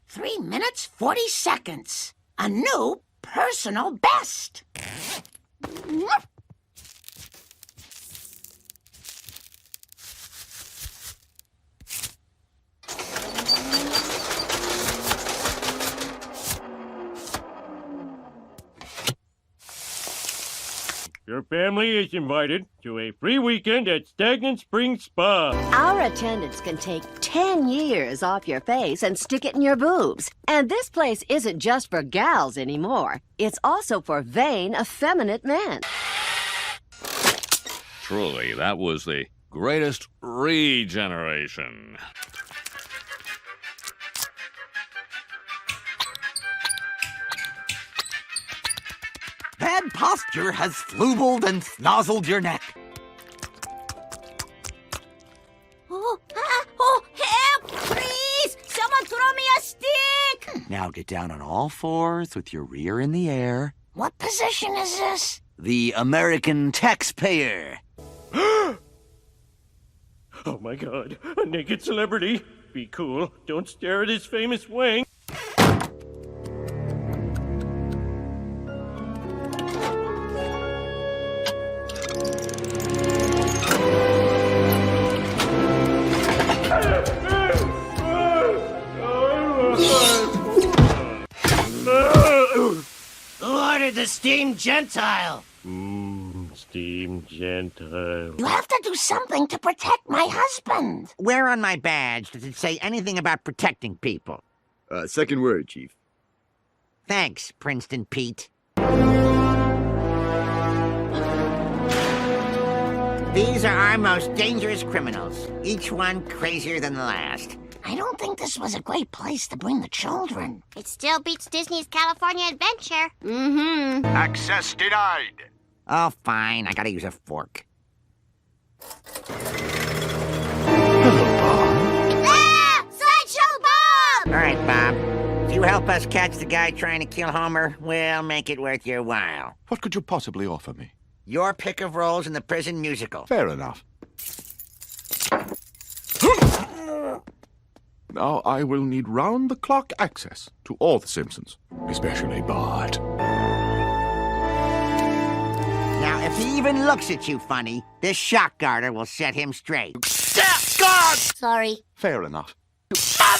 3 minutes, 40 seconds. A new personal best. Your family is invited to a free weekend at Stagnant Spring Spa. Our attendants can take 10 years off your face and stick it in your boobs. And this place isn't just for gals anymore. It's also for vain, effeminate men. Truly, that was the greatest regeneration. Bad posture has flubled and snozzled your neck. Oh, help! Please! Someone throw me a stick! Now get down on all fours with your rear in the air. What position is this? The American taxpayer. Oh my god, a naked celebrity. Be cool. Don't stare at his famous wang. The steamed Gentile. Steamed Gentile. You have to do something to protect my husband. Where on my badge does it say anything about protecting people? Second word, Chief. Thanks, Princeton Pete. These are our most dangerous criminals, each one crazier than the last. I don't think this was a great place to bring the children. It still beats Disney's California Adventure. Mm-hmm. Access denied. Oh, fine. I gotta use a fork. Ah! Sideshow Bob! All right, Bob. If you help us catch the guy trying to kill Homer, we'll make it worth your while. What could you possibly offer me? Your pick of roles in the prison musical. Fair enough. Now I will need round-the-clock access to all the Simpsons, especially Bart. Now, if he even looks at you funny, this shock garter will set him straight. God! Sorry. Fair enough.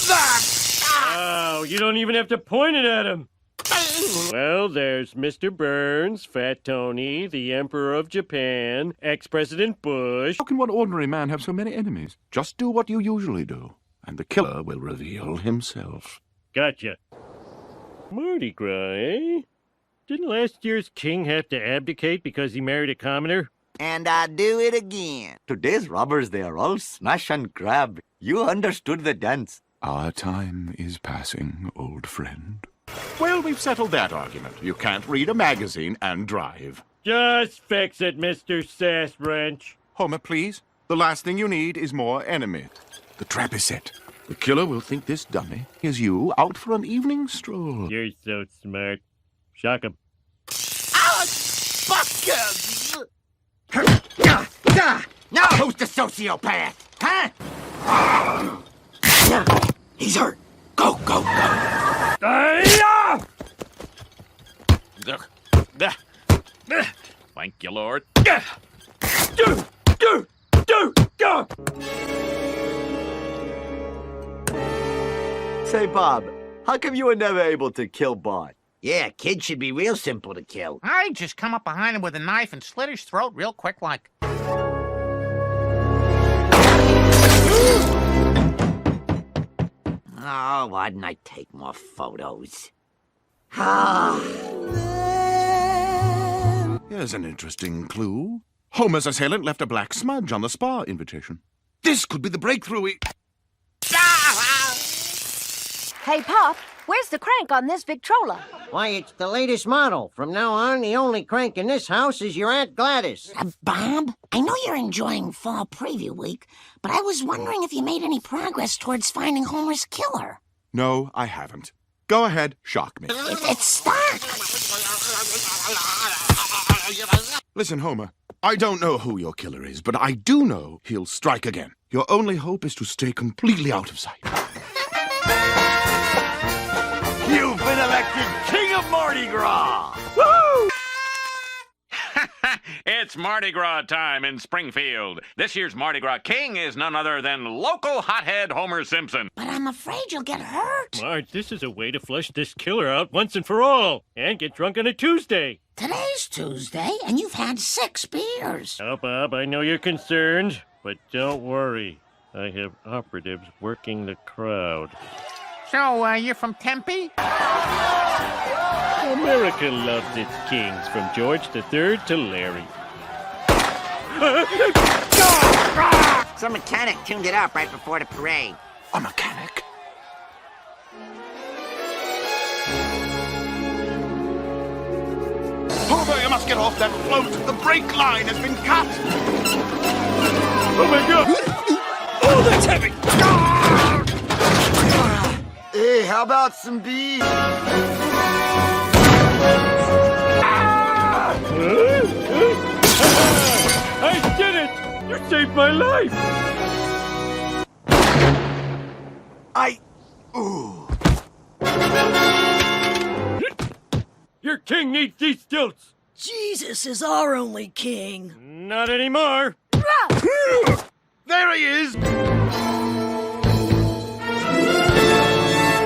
Wow, you don't even have to point it at him. Well, there's Mr. Burns, Fat Tony, the Emperor of Japan, ex-President Bush. How can one ordinary man have so many enemies? Just do what you usually do, and the killer will reveal himself. Gotcha. Mardi Gras, eh? Didn't last year's king have to abdicate because he married a commoner? And I do it again. Today's robbers, they are all smash and grab. You understood the dance. Our time is passing, old friend. Well, we've settled that argument. You can't read a magazine and drive. Just fix it, Mr. Sass Wrench. Homer, please. The last thing you need is more enemy. The trap is set. The killer will think this dummy is you out for an evening stroll. You're so smart. Shock him. Now who's the sociopath? Huh? He's hurt. Go, go, go. Thank you, Lord. Say, Bob, how come you were never able to kill Bart? Yeah, kids should be real simple to kill. I'd just come up behind him with a knife and slit his throat real quick like. Oh, why didn't I take more photos? Here's an interesting clue. Homer's assailant left a black smudge on the spa invitation. This could be the breakthrough. Hey, Pop, where's the crank on this Victrola? Why, it's the latest model. From now on, the only crank in this house is your Aunt Gladys. Bob, I know you're enjoying Fall Preview Week, but I was wondering if you made any progress towards finding Homer's killer. No, I haven't. Go ahead, shock me. It's stuck. Listen, Homer, I don't know who your killer is, but I do know he'll strike again. Your only hope is to stay completely out of sight. You've been elected King of Mardi Gras! Woo! It's Mardi Gras time in Springfield. This year's Mardi Gras king is none other than local hothead Homer Simpson. But I'm afraid you'll get hurt. Marge, this is a way to flush this killer out once and for all. And get drunk on a Tuesday. Today's Tuesday, and you've had 6 beers. Oh, Bob, I know you're concerned, but don't worry. I have operatives working the crowd. So, you're from Tempe? America loves its kings, from George III to Larry. Some mechanic tuned it up right before the parade. A mechanic? Homer, you must get off that float. The brake line has been cut. Oh, my God! Oh, that's heavy! Hey, how about some beef? I did it! You saved my life! Ooh. Your king needs these stilts! Jesus is our only king. Not anymore! There he is!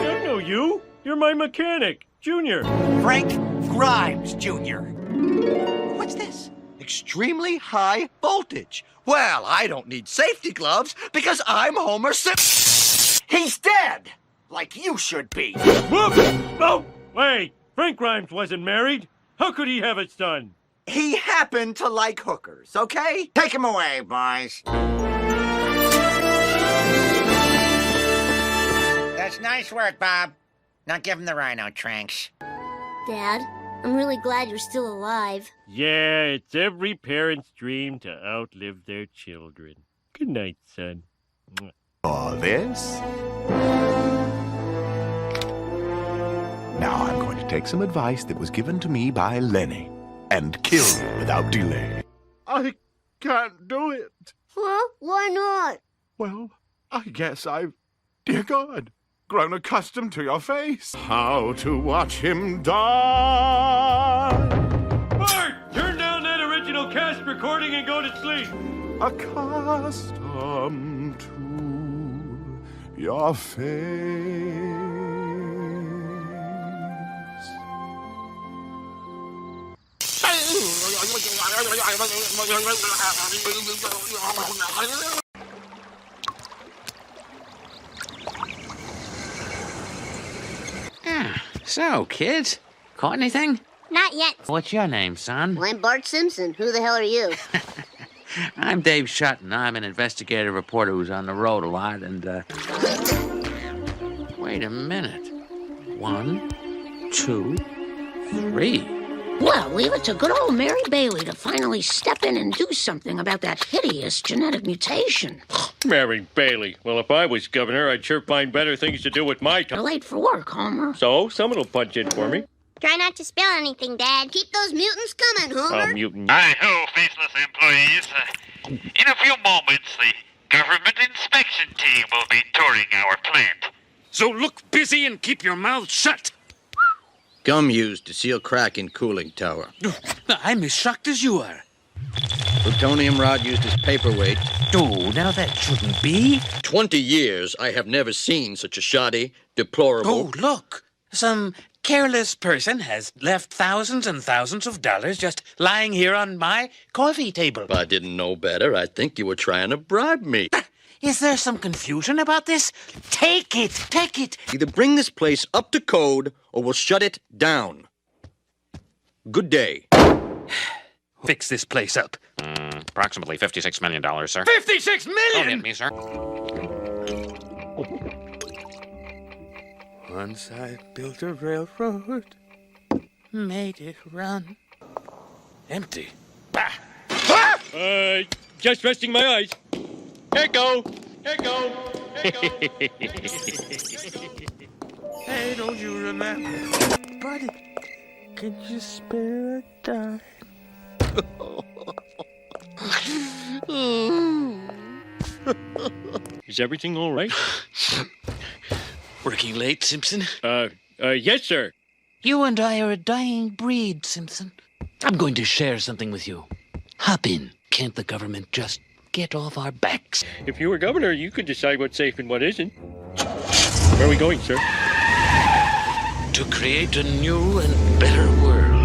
I know you! You're my mechanic, Junior. Frank Grimes, Jr. What's this? Extremely high voltage. Well, I don't need safety gloves because I'm Homer Simpson. He's dead! Like you should be. Whoop! Oh, wait! Frank Grimes wasn't married. How could he have a son? He happened to like hookers, okay? Take him away, boys. That's nice work, Bob. Now give him the rhino tranks. Dad, I'm really glad you're still alive. Yeah, it's every parent's dream to outlive their children. Good night, son. For this? Now I'm going to take some advice that was given to me by Lenny and kill you without delay. I can't do it. Huh? Why not? Well, I guess I've, dear God, grown accustomed to your face. How to watch him die. Bart, turn down that original cast recording and go to sleep. Accustomed to your face. So, kids, caught anything? Not yet. What's your name, son? Well, I'm Bart Simpson. Who the hell are you? I'm Dave Shutton. I'm an investigative reporter who's on the road a lot, and, Wait a minute. 1, 2, 3. Well, leave it to good old Mary Bailey to finally step in and do something about that hideous genetic mutation. Mary Bailey. Well, if I was governor, I'd sure find better things to do with my You're time. late for work, Homer. So, someone will punch in for me. Try not to spill anything, Dad. Keep those mutants coming, Homer. Mutant. Hi-ho, faceless employees. In a few moments, the government inspection team will be touring our plant. So look busy and keep your mouth shut. Gum used to seal crack in cooling tower. I'm as shocked as you are. Plutonium rod used as paperweight. Oh, now that shouldn't be. 20 years I have never seen such a shoddy, deplorable... Oh, look. Some careless person has left thousands and thousands of dollars just lying here on my coffee table. If I didn't know better, I'd think you were trying to bribe me. Is there some confusion about this? Take it, take it. Either bring this place up to code or we'll shut it down. Good day. Fix this place up. Approximately $56 million, sir. $56 million? Don't hit me, sir. Once I built a railroad, made it run. Empty. Bah! Just resting my eyes. Echo! Echo! Echo! Hey, don't you remember? Buddy, can you spare a dime? Is everything all right? Working late, Simpson? Yes, sir. You and I are a dying breed, Simpson. I'm going to share something with you. Hop in. Can't the government just get off our backs? If you were governor, you could decide what's safe and what isn't. Where are we going, sir? To create a new and better world.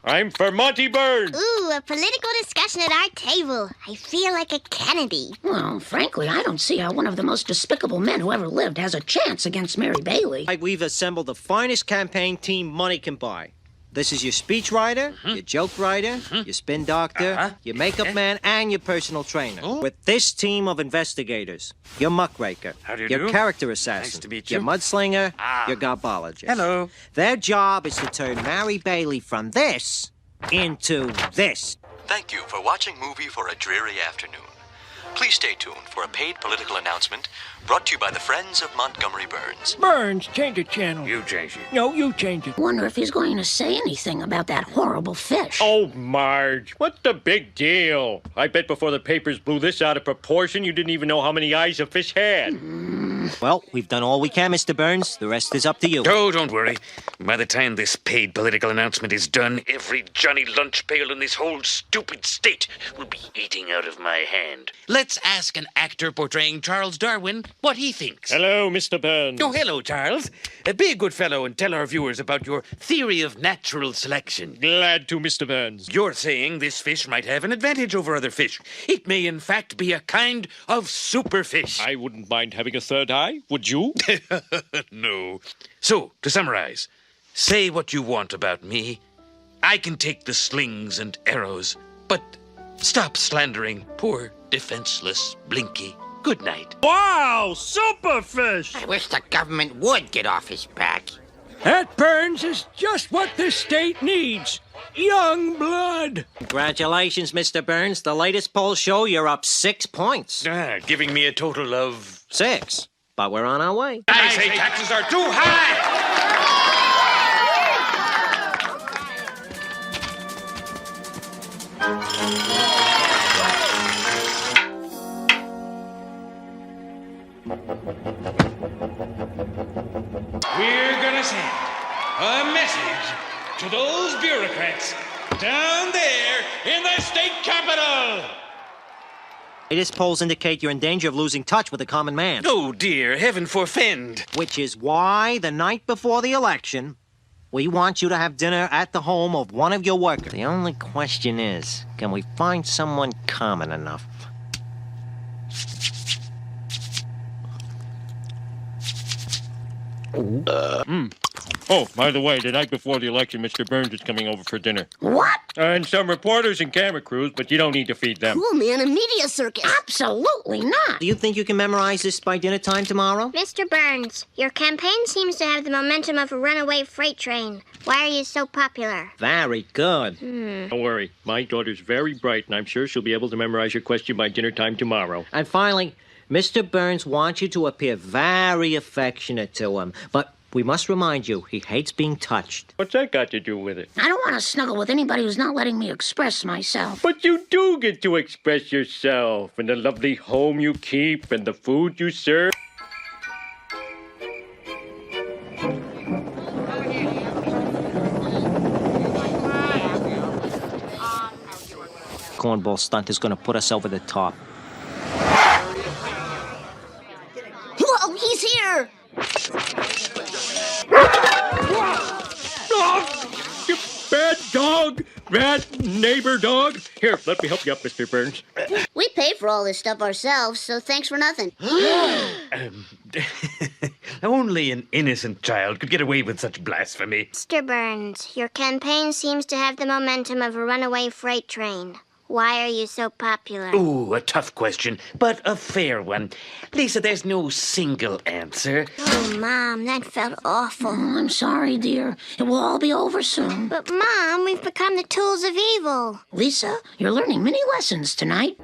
I'm for Monty Burns. Ooh, a political discussion at our table. I feel like a Kennedy. Well, frankly, I don't see how one of the most despicable men who ever lived has a chance against Mary Bailey. We've assembled the finest campaign team money can buy. This is your speechwriter, your joke writer, your spin doctor, your makeup man, and your personal trainer. With this team of investigators, your muckraker, How do you your do? character assassin, Nice to meet your you. mudslinger, your garbologist. Hello. Their job is to turn Mary Bailey from this into this. Thank you for watching Movie for a Dreary Afternoon. Please stay tuned for a paid political announcement brought to you by the Friends of Montgomery Burns. Burns, change the channel. You change it. No, you change it. Wonder if he's going to say anything about that horrible fish. Oh, Marge, what's the big deal? I bet before the papers blew this out of proportion, you didn't even know how many eyes a fish had. Well, we've done all we can, Mr. Burns. The rest is up to you. Oh, don't worry. By the time this paid political announcement is done, every Johnny Lunch Pail in this whole stupid state will be eating out of my hand. Let's ask an actor portraying Charles Darwin what he thinks. Hello, Mr. Burns. Oh, hello, Charles. Be a good fellow and tell our viewers about your theory of natural selection. Glad to, Mr. Burns. You're saying this fish might have an advantage over other fish. It may, in fact, be a kind of superfish. I wouldn't mind having a third eye, would you? No. So, to summarize, say what you want about me. I can take the slings and arrows, but stop slandering poor, defenseless Blinky. Good night. Wow, superfish! I wish the government would get off his back. That Burns is just what this state needs. Young blood. Congratulations, Mr. Burns. The latest polls show you're up 6 points. Giving me a total of 6. But we're on our way. I say taxes are too high! We're gonna send a message to those bureaucrats down there in the state capitol. Latest polls indicate you're in danger of losing touch with the common man. Oh, dear, heaven forfend. Which is why, the night before the election, we want you to have dinner at the home of one of your workers. The only question is, can we find someone common enough? Oh, by the way, the night before the election, Mr. Burns is coming over for dinner. What? And some reporters and camera crews, but you don't need to feed them. Cool, man, a media circus. Absolutely not. Do you think you can memorize this by dinner time tomorrow? Mr. Burns, your campaign seems to have the momentum of a runaway freight train. Why are you so popular? Very good. Don't worry. My daughter's very bright, and I'm sure she'll be able to memorize your question by dinner time tomorrow. And finally, Mr. Burns wants you to appear very affectionate to him, but we must remind you, he hates being touched. What's that got to do with it? I don't want to snuggle with anybody who's not letting me express myself. But you do get to express yourself, and the lovely home you keep, and the food you serve. Cornball stunt is going to put us over the top. Whoa, he's here! Oh, you bad dog! Bad neighbor dog! Here, let me help you up, Mr. Burns. We pay for all this stuff ourselves, so thanks for nothing. Only an innocent child could get away with such blasphemy. Mr. Burns, your campaign seems to have the momentum of a runaway freight train. Why are you so popular? Ooh, a tough question, but a fair one. Lisa, there's no single answer. Oh, Mom, that felt awful. Oh, I'm sorry, dear. It will all be over soon. But, Mom, we've become the tools of evil. Lisa, you're learning many lessons tonight.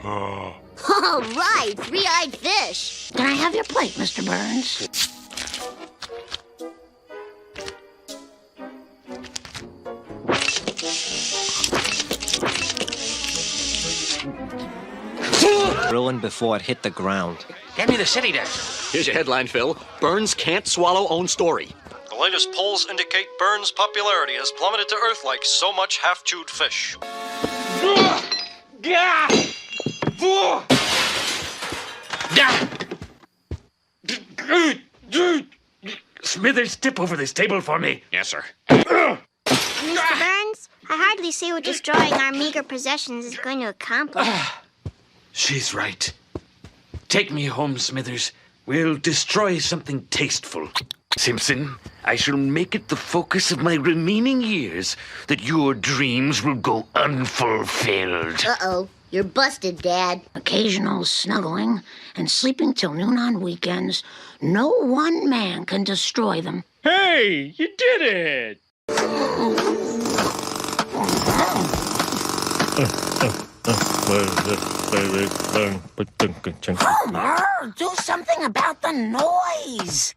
All right, three-eyed fish. Can I have your plate, Mr. Burns? Ruined before it hit the ground. Get me the city desk. Here's your headline, Phil. Burns can't swallow own story. The latest polls indicate Burns' popularity has plummeted to Earth like so much half-chewed fish. Smithers, step over this table for me. Yes, sir. Mr. Burns, I hardly see what destroying our meager possessions is going to accomplish. She's right. Take me home, Smithers. We'll destroy something tasteful. Simpson, I shall make it the focus of my remaining years that your dreams will go unfulfilled. Uh-oh. You're busted, Dad. Occasional snuggling and sleeping till noon on weekends. No one man can destroy them. Hey, you did it! Homer, do something about the noise.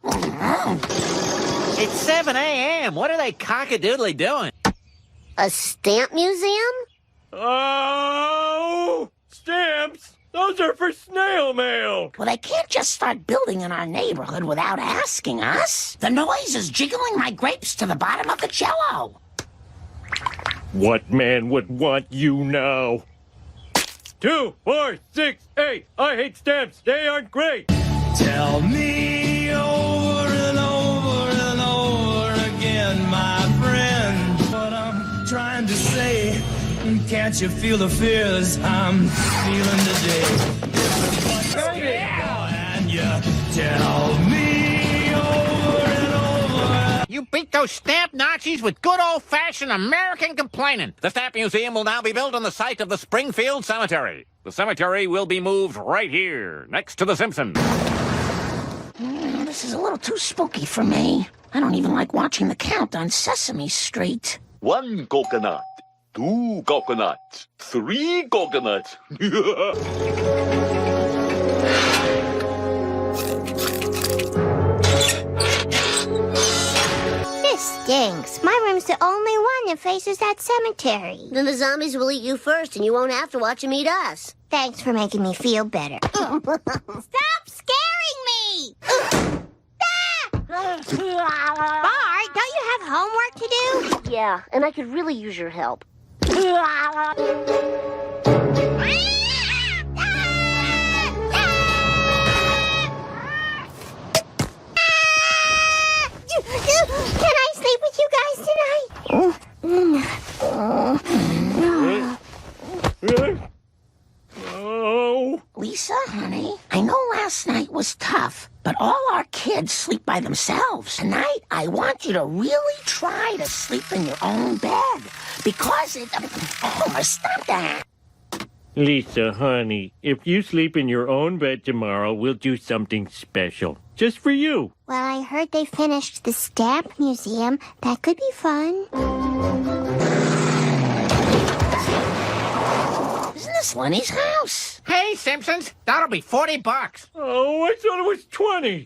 It's 7 a.m. What are they cockadoodly doing? A stamp museum? Oh! Stamps! Those are for snail mail! Well, they can't just start building in our neighborhood without asking us. The noise is jiggling my grapes to the bottom of the cello. What man would want you now? 2, 4, 6, 8. I hate stamps. They aren't great. Tell me over and over and over again, my friend, what I'm trying to say. Can't you feel the fears I'm feeling today? And you tell me over and over. You beat those stamp Nazis with good old-fashioned American complaining. The Stamp Museum will now be built on the site of the Springfield Cemetery. The cemetery will be moved right here, next to the Simpsons. This is a little too spooky for me. I don't even like watching the count on Sesame Street. 1 coconut, 2 coconuts, 3 coconuts. This stinks. My room's the only one that faces that cemetery. Then the zombies will eat you first, and you won't have to watch them eat us. Thanks for making me feel better. Stop scaring me! Bart, don't you have homework to do? Yeah, and I could really use your help. Can I sleep with you guys tonight? Oh. Lisa, honey, I know last night was tough, but all our kids sleep by themselves. Tonight, I want you to really try to sleep in your own bed. Because it... Homer, stop that. Lisa, honey, if you sleep in your own bed tomorrow, we'll do something special. Just for you. Well, I heard they finished the Stamp Museum. That could be fun. Isn't this Lenny's house? Hey, Simpsons, that'll be $40. Oh, I thought it was 20.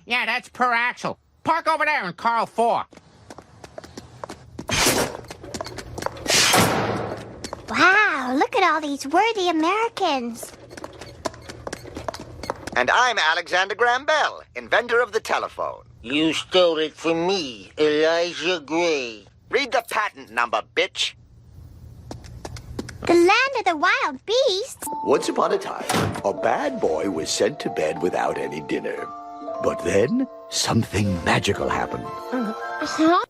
Yeah, that's per axle. Park over there in Carl 4. Wow, look at all these worthy Americans. And I'm Alexander Graham Bell, inventor of the telephone. You stole it from me, Elijah Gray. Read the patent number, bitch. The land of the wild beasts? Once upon a time, a bad boy was sent to bed without any dinner. But then, something magical happened.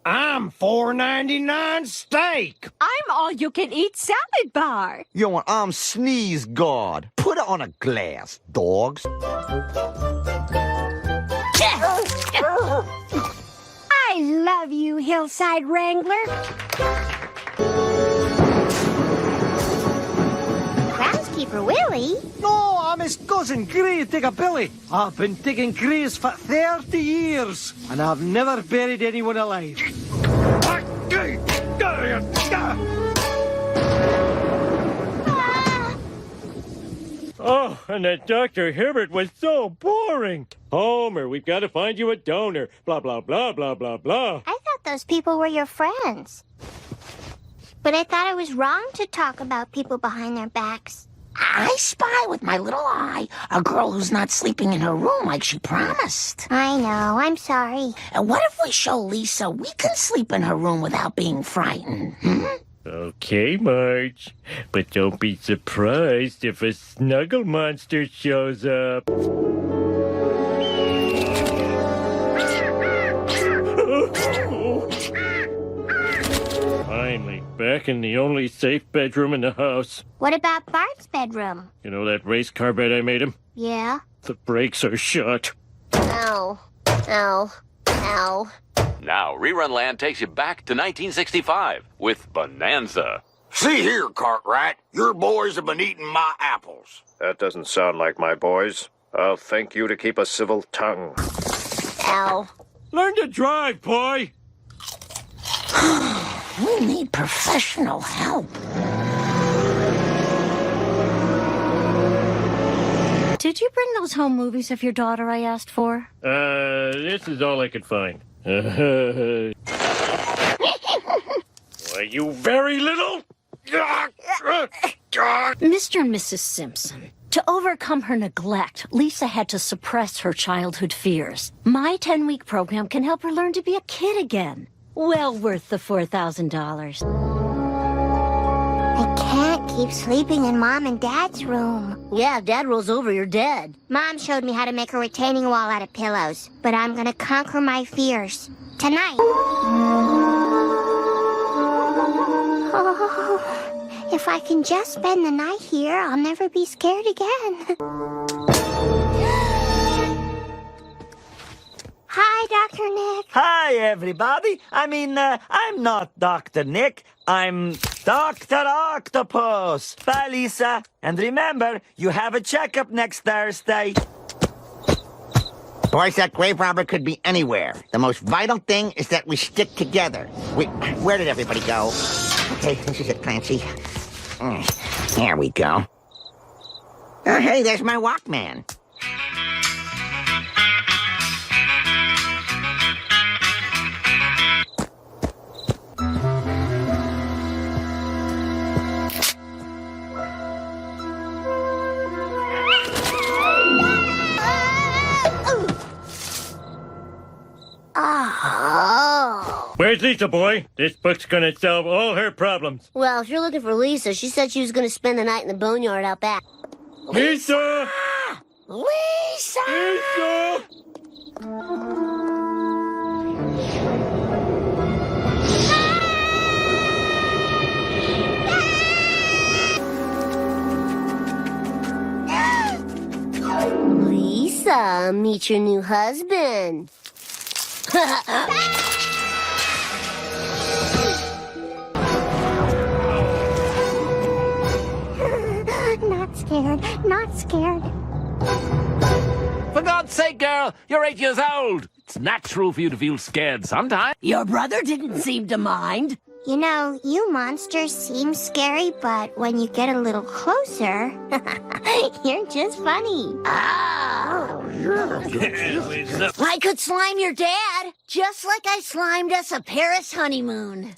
I'm $4.99 steak. I'm all-you-can-eat salad bar. Yo, and I'm Sneeze God. Put it on a glass, dogs. I love you, Hillside Wrangler. Groundskeeper Willie? No, I'm his cousin, Gray Diggabilly. I've been digging graves for 30 years, and I've never buried anyone alive. Oh, and that Dr. Hibbert was so boring. Homer, we've got to find you a donor. Blah, blah, blah, blah, blah, blah. I thought those people were your friends. But I thought it was wrong to talk about people behind their backs. I spy with my little eye a girl who's not sleeping in her room like she promised. I know, I'm sorry. And what if we show Lisa we can sleep in her room without being frightened? Okay, Marge. But don't be surprised if a snuggle monster shows up. Finally, back in the only safe bedroom in the house. What about Bart's bedroom? You know that race car bed I made him? Yeah? The brakes are shot. Ow. Ow. Ow. Now, Rerun Land takes you back to 1965 with Bonanza. See here, Cartwright. Your boys have been eating my apples. That doesn't sound like my boys. I'll thank you to keep a civil tongue. Ow. Learn to drive, boy! We need professional help. Did you bring those home movies of your daughter I asked for? This is all I could find. Why, you very little... Mr. and Mrs. Simpson, to overcome her neglect, Lisa had to suppress her childhood fears. My 10-week program can help her learn to be a kid again. Well worth the $4,000. I can't keep sleeping in Mom and Dad's room. Yeah, if Dad rolls over, you're dead. Mom showed me how to make a retaining wall out of pillows, but I'm gonna conquer my fears. Tonight. Oh, if I can just spend the night here, I'll never be scared again. Hi, Dr. Nick. Hi, everybody. I'm not Dr. Nick. I'm Dr. Octopus. Bye, Lisa. And remember, you have a checkup next Thursday. Boys, that grave robber could be anywhere. The most vital thing is that we stick together. Where did everybody go? Okay, this is it, Clancy. There we go. Oh, hey, there's my Walkman. Oh. Where's Lisa, boy? This book's gonna solve all her problems. Well, if you're looking for Lisa, she said she was going to spend the night in the boneyard out back. Lisa! Lisa! Lisa! Lisa, meet your new husband. Not scared, not scared. For God's sake, girl, you're 8 years old. It's natural for you to feel scared sometimes. Your brother didn't seem to mind. You know, you monsters seem scary, but when you get a little closer, you're just funny. I could slime your dad, just like I slimed us a Paris honeymoon.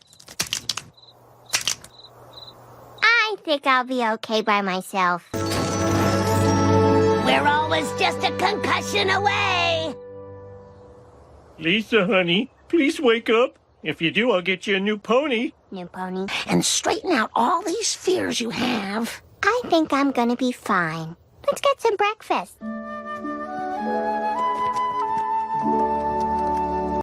I think I'll be okay by myself. We're always just a concussion away. Lisa, honey, please wake up. If you do, I'll get you a new pony. New pony. And straighten out all these fears you have. I think I'm gonna be fine. Let's get some breakfast.